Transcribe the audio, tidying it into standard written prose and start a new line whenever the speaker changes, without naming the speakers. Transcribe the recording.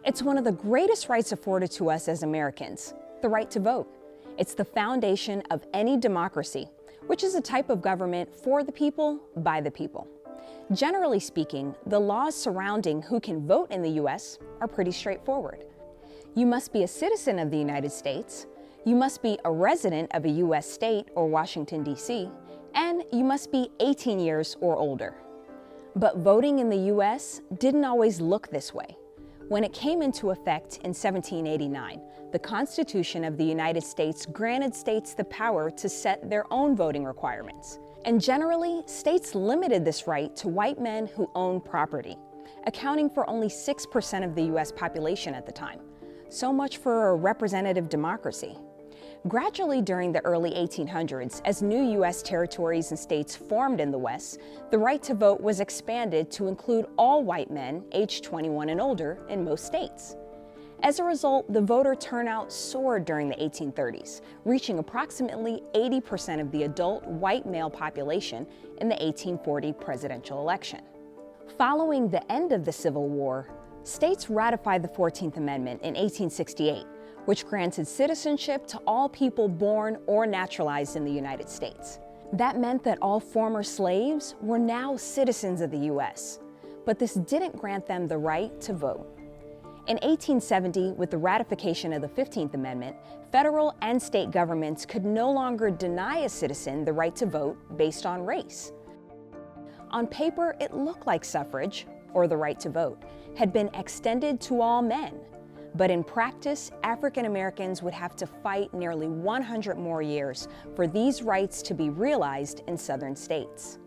It's one of the greatest rights afforded to us as Americans, the right to vote. It's the foundation of any democracy, which is a type of government for the people, by the people. Generally speaking, the laws surrounding who can vote in the U.S. are pretty straightforward. You must be a citizen of the United States, you must be a resident of a U.S. state or Washington, D.C., and you must be 18 years or older. But voting in the U.S. didn't always look this way. When it came into effect in 1789, the Constitution of the United States granted states the power to set their own voting requirements. And generally, states limited this right to white men who owned property, accounting for only 6% of the U.S. population at the time. So much for a representative democracy. Gradually during the early 1800s, as new U.S. territories and states formed in the West, the right to vote was expanded to include all white men aged 21 and older in most states. As a result, the voter turnout soared during the 1830s, reaching approximately 80% of the adult white male population in the 1840 presidential election. Following the end of the Civil War, states ratified the 14th Amendment in 1868, which granted citizenship to all people born or naturalized in the United States. That meant that all former slaves were now citizens of the U.S., but this didn't grant them the right to vote. In 1870, with the ratification of the 15th Amendment, federal and state governments could no longer deny a citizen the right to vote based on race. On paper, it looked like suffrage, or the right to vote, had been extended to all men. But in practice, African Americans would have to fight nearly 100 more years for these rights to be realized in Southern states.